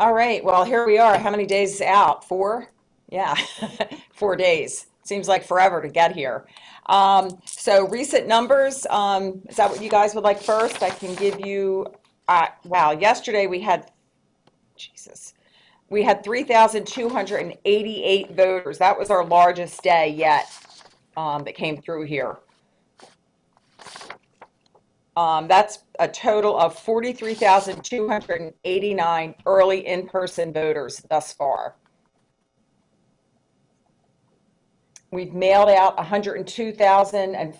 All right, well, here we are. How many days out? Four? Yeah, 4 days. Seems like forever to get here. So recent numbers, is that what you guys would like first? I can give you, wow, yesterday we had, Jesus, we had 3,288 voters. That was our largest day yet, that came through here. That's a total of 43,289 early in-person voters thus far. We've mailed out 102,000 and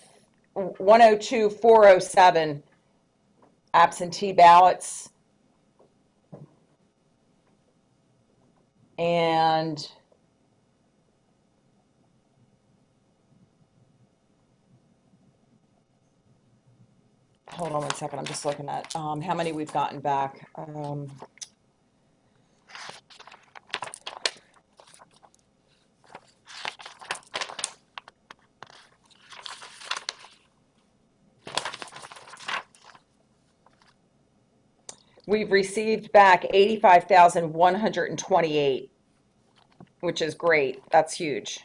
102,407 absentee ballots. And hold on 1 second, I'm just looking at how many we've gotten back. We've received back 85,128, which is great. That's huge.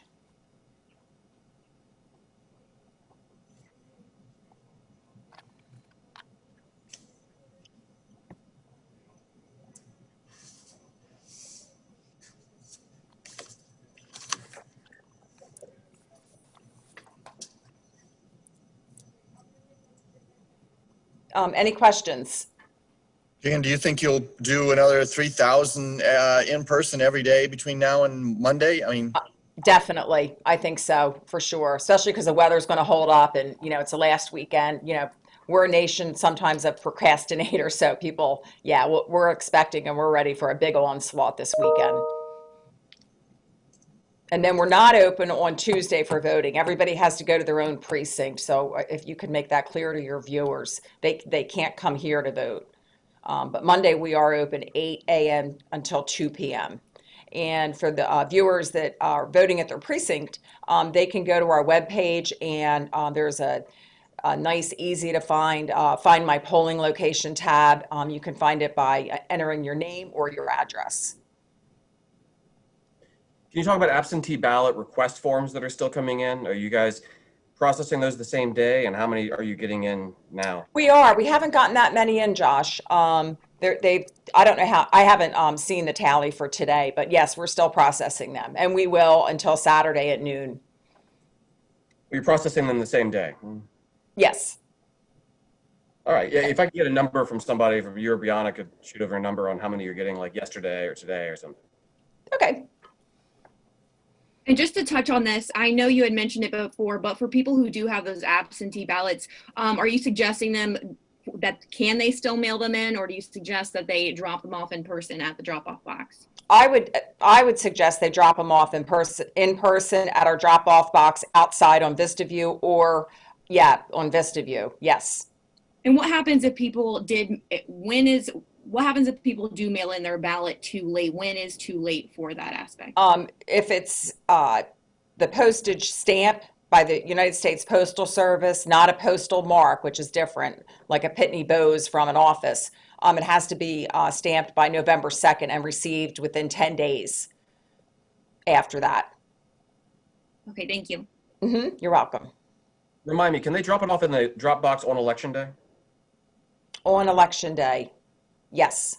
Any questions? Jan, do you think you'll do another 3,000 in person every day between now and Monday? I mean, Definitely. I think so, for sure, especially because the weather's going to hold up and, it's the last weekend. We're a nation sometimes of procrastinators, so people, yeah, we're expecting and we're ready for a big onslaught this weekend. And then we're not open on Tuesday for voting. Everybody has to go to their own precinct. So if you could make that clear to your viewers, they can't come here to vote. But Monday we are open 8 a.m. until 2 p.m. And for the viewers that are voting at their precinct, they can go to our webpage and there's a nice, easy to find my polling location tab. You can find it by entering your name or your address. Can you talk about absentee ballot request forms that are still coming in? Are you guys processing those the same day? And how many are you getting in now? We are. We haven't gotten that many in, Josh. I don't know how, I haven't seen the tally for today, but yes, we're still processing them. And we will until Saturday at noon. You're processing them the same day? Yes. All right. Yeah, if I could get a number from somebody from you or beyond, I could shoot over a number on how many you're getting like yesterday or today or something. Okay. And just to touch on this, I know you had mentioned it before, but for people who do have those absentee ballots, are you suggesting that can they still mail them in, or do you suggest that they drop them off in person at the drop-off box? I would suggest they drop them off in person at our drop-off box outside on VistaView or, yeah, on VistaView. Yes. And what happens if people what happens if people do mail in their ballot too late? When is too late for that aspect? If it's the postage stamp by the United States Postal Service, not a postal mark, which is different, like a Pitney Bowes from an office, it has to be stamped by November 2nd and received within 10 days after that. Okay, thank you. You're welcome. Remind me, can they drop it off in the drop box on election day? On election day, yes.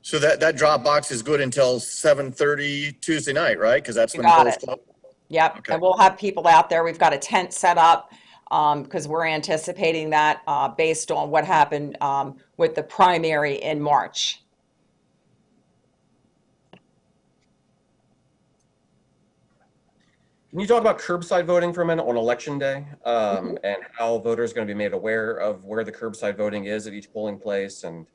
so that drop box is good until 7:30 Tuesday night, right? Because that's You when the got polls it. close. Yep, Okay. and we'll have people out there. We've got a tent set up because we're anticipating that based on what happened with the primary in March. Can you talk about curbside voting for a minute on election day, and how voters are going to be made aware of where the curbside voting is at each polling place, and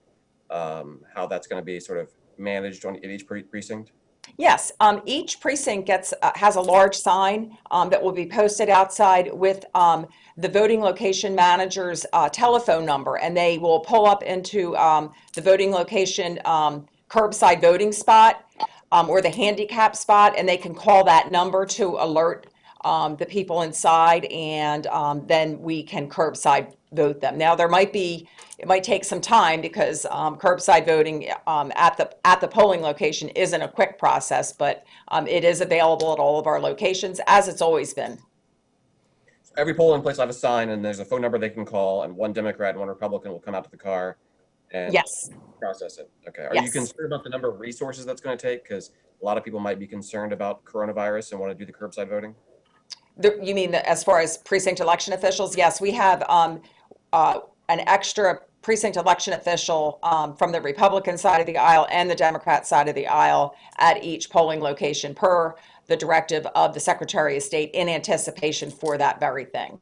how that's going to be sort of managed at each precinct? Yes, each precinct has a large sign that will be posted outside with the voting location manager's telephone number, and they will pull up into the voting location curbside voting spot or the handicap spot, and they can call that number to alert the people inside, and then we can curbside vote them. Now, it might take some time because curbside voting at the polling location isn't a quick process, but it is available at all of our locations, as it's always been. Every polling place will have a sign, and there's a phone number they can call, and one Democrat and one Republican will come out to the car and Yes, process it. Okay. Are you yes. concerned about the number of resources that's going to take? Because a lot of people might be concerned about coronavirus and want to do the curbside voting. You mean as far as precinct election officials? Yes, we have an extra precinct election official from the Republican side of the aisle and the Democrat side of the aisle at each polling location per the directive of the Secretary of State in anticipation for that very thing.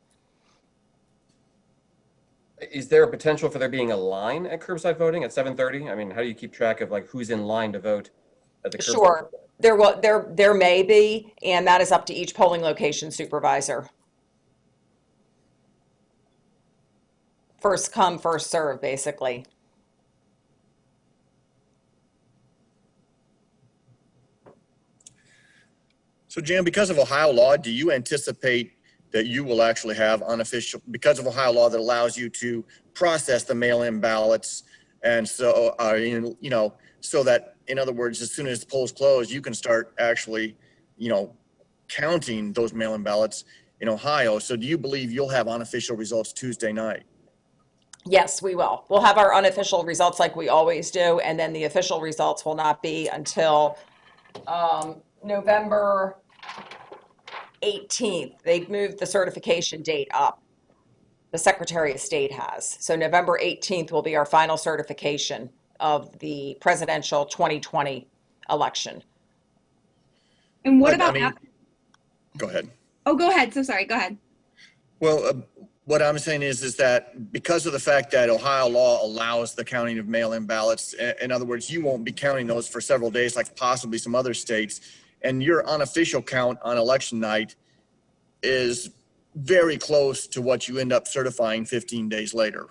Is there a potential for there being a line at curbside voting at 7:30? I mean, how do you keep track of like who's in line to vote at the curbside? Sure, there may be, and that is up to each polling location supervisor. First come, first serve, basically. So Jan, because of Ohio law, do you anticipate that you will actually have unofficial, because of Ohio law that allows you to process the mail-in ballots, and so, so that, in other words, as soon as the polls close, you can start actually, counting those mail-in ballots in Ohio. So do you believe you'll have unofficial results Tuesday night? Yes, we will. We'll have our unofficial results like we always do, and then the official results will not be until November 18th. They've moved the certification date up. The Secretary of State has. So November 18th will be our final certification of the presidential 2020 election. And what But, about? I mean, go ahead. Oh, go ahead. So sorry. Go ahead. Well, what I'm saying is that because of the fact that Ohio law allows the counting of mail-in ballots, in other words, you won't be counting those for several days like possibly some other states, and your unofficial count on election night is very close to what you end up certifying 15 days later.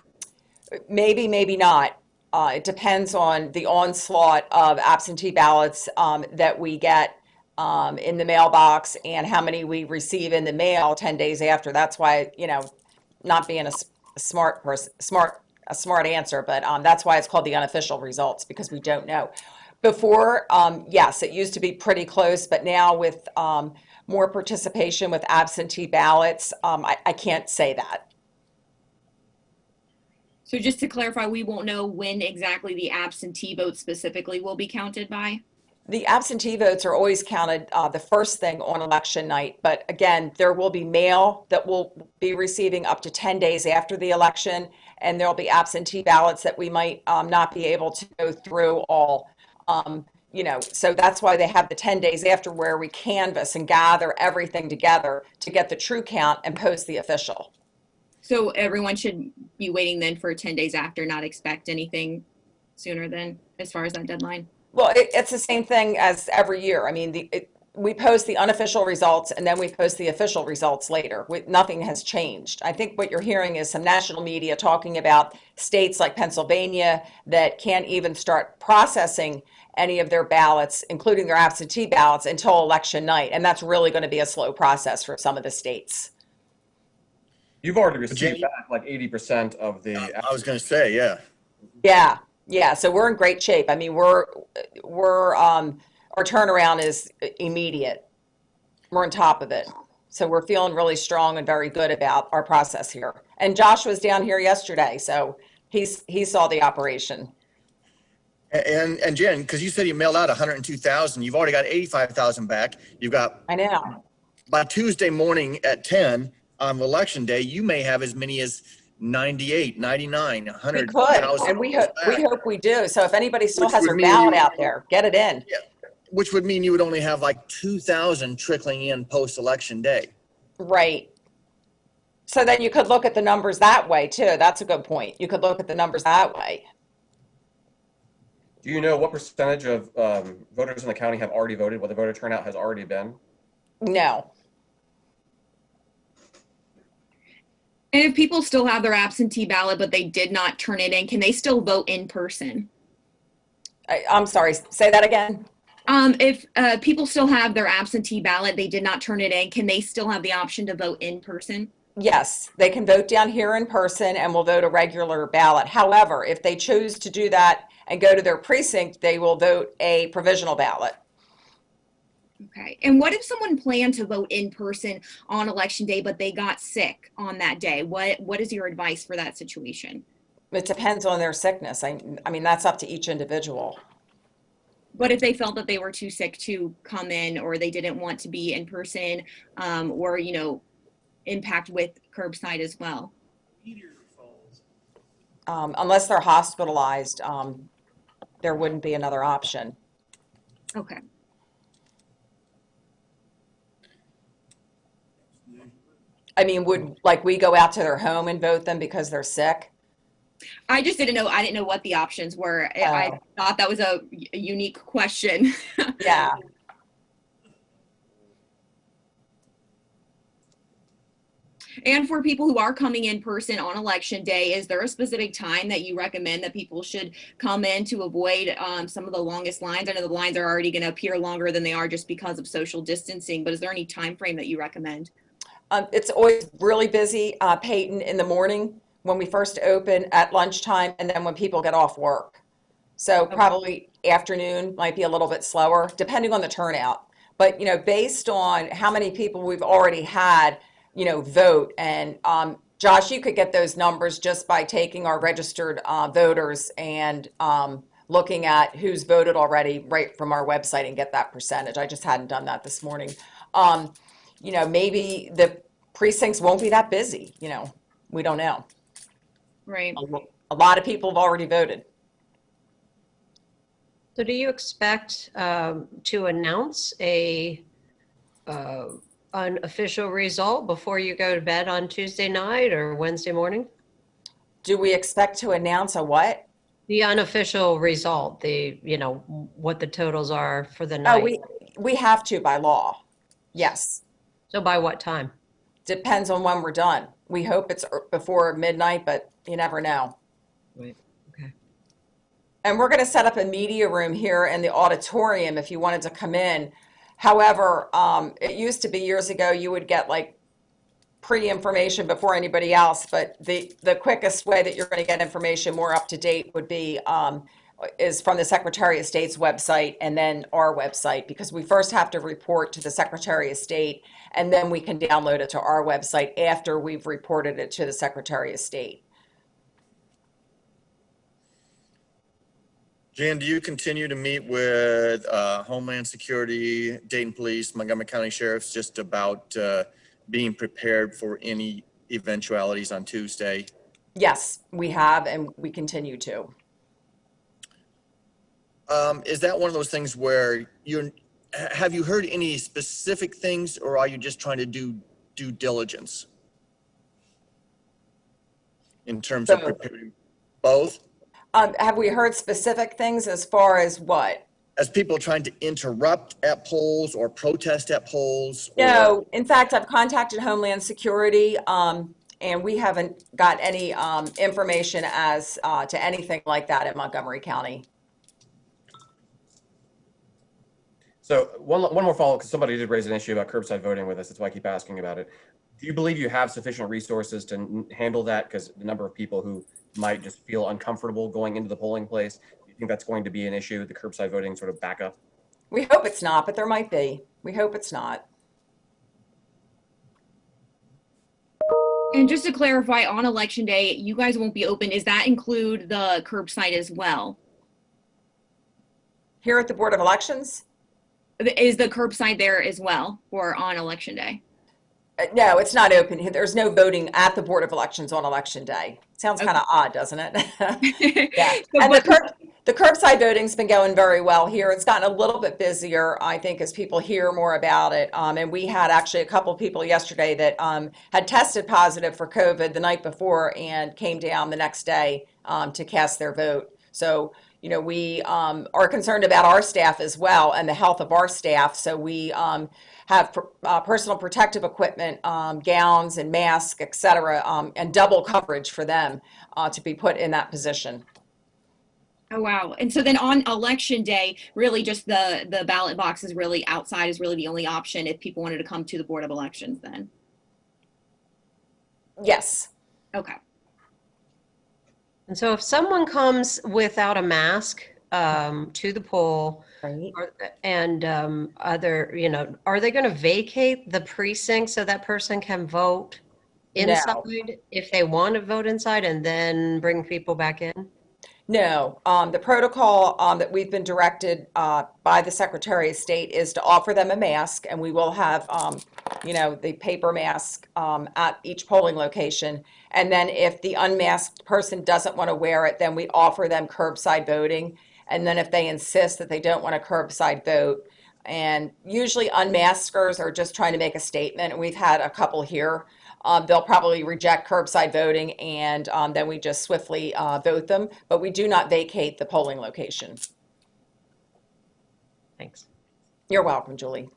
Maybe, maybe not. It depends on the onslaught of absentee ballots that we get in the mailbox and how many we receive in the mail 10 days after. That's why, not being a smart person, a smart answer, but that's why it's called the unofficial results, because we don't know. Before, yes, it used to be pretty close, but now with more participation with absentee ballots, I can't say that. So just to clarify, we won't know when exactly the absentee votes specifically will be counted by? The absentee votes are always counted the first thing on election night, but again, there will be mail that we'll be receiving up to 10 days after the election, and there'll be absentee ballots that we might not be able to go through all. So that's why they have the 10 days after where we canvass and gather everything together to get the true count and post the official. So everyone should be waiting then for 10 days after, not expect anything sooner than as far as that deadline? Well, it's the same thing as every year. I mean, we post the unofficial results and then we post the official results later. Nothing has changed. I think what you're hearing is some national media talking about states like Pennsylvania that can't even start processing any of their ballots, including their absentee ballots, until election night. And that's really going to be a slow process for some of the states. You've already received back like 80% of the. I was going to say, yeah. Yeah. So we're in great shape. I mean, our turnaround is immediate. We're on top of it. So we're feeling really strong and very good about our process here. And Josh was down here yesterday, so he saw the operation. And Jen, because you said you mailed out 102,000, you've already got 85,000 back. You've got, I know. by Tuesday morning at 10 on election day, you may have as many as 98, 99, We 100,000. could, and we hope we do. So if anybody still Which has would their mean ballot you- out there, get it in. Yeah, which would mean you would only have like 2,000 trickling in post-election day. Right. So then you could look at the numbers that way too. That's a good point. You could look at the numbers that way. Do you know what percentage of voters in the county have already voted, what the voter turnout has already been? No. And if people still have their absentee ballot, but they did not turn it in, can they still vote in person? I'm sorry, say that again. If people still have their absentee ballot, they did not turn it in, can they still have the option to vote in person? Yes, they can vote down here in person and will vote a regular ballot. However, if they choose to do that and go to their precinct, they will vote a provisional ballot. Okay. And what if someone planned to vote in person on election day, but they got sick on that day? What is your advice for that situation? It depends on their sickness. I mean, that's up to each individual. But if they felt that they were too sick to come in, or they didn't want to be in person, or, impact with curbside as well? Unless they're hospitalized, there wouldn't be another option. Okay. I mean, would like we go out to their home and vote them because they're sick? I just didn't know. I didn't know what the options were. I Oh. thought that was a unique question. Yeah. And for people who are coming in person on election day, is there a specific time that you recommend that people should come in to avoid some of the longest lines? I know the lines are already going to appear longer than they are just because of social distancing, but is there any time frame that you recommend? It's always really busy, Peyton, in the morning when we first open, at lunchtime, and then when people get off work. So probably afternoon might be a little bit slower, depending on the turnout. But, based on how many people we've already had, vote, and Josh, you could get those numbers just by taking our registered voters and looking at who's voted already right from our website and get that percentage. I just hadn't done that this morning. Maybe the precincts won't be that busy, we don't know. Right. A lot of people have already voted. So do you expect to announce an official result before you go to bed on Tuesday night or Wednesday morning? Do we expect to announce a what? The unofficial result, what the totals are for the Oh, night. we have to by law. Yes. So by what time? Depends on when we're done. We hope it's before midnight, but you never know. Right. Okay. And we're going to set up a media room here in the auditorium if you wanted to come in. However, it used to be years ago you would get like pre-information before anybody else, but the quickest way that you're going to get information more up to date would be is from the Secretary of State's website and then our website, because we first have to report to the Secretary of State and then we can download it to our website after we've reported it to the Secretary of State. Jan, do you continue to meet with Homeland Security, Dayton Police, Montgomery County Sheriffs, just about being prepared for any eventualities on Tuesday? Yes, we have, and we continue to. Is that one of those things where have you heard any specific things, or are you just trying to do due diligence in terms of preparing both? Have we heard specific things as far as what? As people trying to interrupt at polls or protest at polls? No, in fact, I've contacted Homeland Security, and we haven't got any information as to anything like that in Montgomery County. So one more follow-up, because somebody did raise an issue about curbside voting with us. That's why I keep asking about it. Do you believe you have sufficient resources to handle that? Because the number of people who might just feel uncomfortable going into the polling place, do you think that's going to be an issue, the curbside voting sort of backup? We hope it's not, but there might be. We hope it's not. And just to clarify, on election day, you guys won't be open. Does that include the curbside as well? Here at the Board of Elections? Is the curbside there as well, or on election day? No, it's not open. There's no voting at the Board of Elections on Election Day. Sounds kind of odd, doesn't it? Yeah. And the curbside voting's been going very well here. It's gotten a little bit busier, I think, as people hear more about it. And we had actually a couple of people yesterday that had tested positive for COVID the night before and came down the next day to cast their vote. So, we are concerned about our staff as well and the health of our staff. So we have personal protective equipment, gowns and masks, et cetera, and double coverage for them to be put in that position. Oh, wow. And so then on election day, really just the ballot box is really outside is really the only option if people wanted to come to the Board of Elections then. Yes. Okay. And so if someone comes without a mask to the poll, Right. and other, are they going to vacate the precinct so that person can vote No. inside if they want to vote inside and then bring people back in? No, the protocol that we've been directed by the Secretary of State is to offer them a mask, and we will have, the paper mask at each polling location. And then if the unmasked person doesn't want to wear it, then we offer them curbside voting. And then if they insist that they don't want a curbside vote, and usually unmaskers are just trying to make a statement, and we've had a couple here. They'll probably reject curbside voting, and then we just swiftly vote them. But we do not vacate the polling location. Thanks. You're welcome, Julie.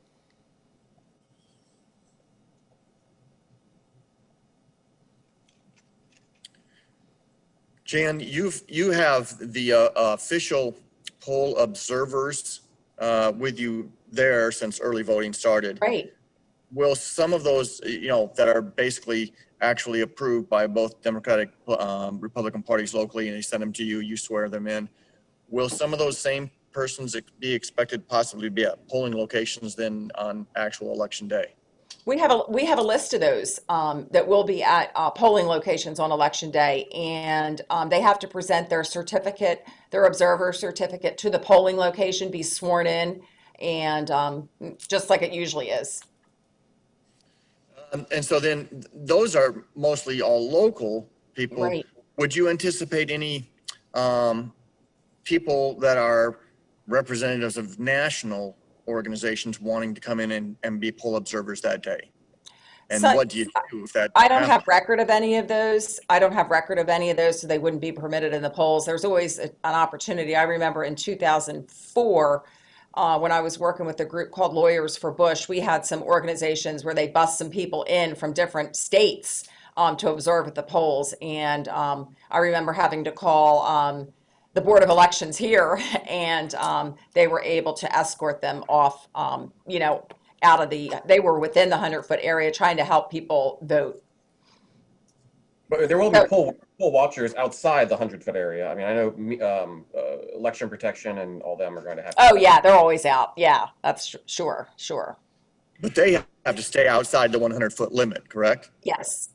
Jan, you have the official poll observers with you there since early voting started. Great. Will some of those, that are basically actually approved by both Democratic, Republican parties locally, and they send them to you, you swear them in, will some of those same persons be expected possibly to be at polling locations then on actual election day? We have a list of those that will be at polling locations on election day, and they have to present their certificate, their observer certificate, to the polling location, be sworn in, and just like it usually is. And so then those are mostly all local people. Right. Would you anticipate any people that are representatives of national organizations wanting to come in and be poll observers that day? And So- what do you do if that I don't happens? have record of any of those. I don't have record of any of those, so they wouldn't be permitted in the polls. There's always an opportunity. I remember in 2004, when I was working with a group called Lawyers for Bush, we had some organizations where they bust some people in from different states to observe at the polls. And I remember having to call the Board of Elections here, and they were able to escort them off, out of they were within the 100-foot area trying to help people vote. But there will be poll watchers outside the 100-foot area. I mean, I know election protection and all them are going to have. Oh, yeah, they're always out. Yeah, that's sure. But they have to stay outside the 100-foot limit, correct? Yes.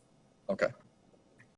Okay.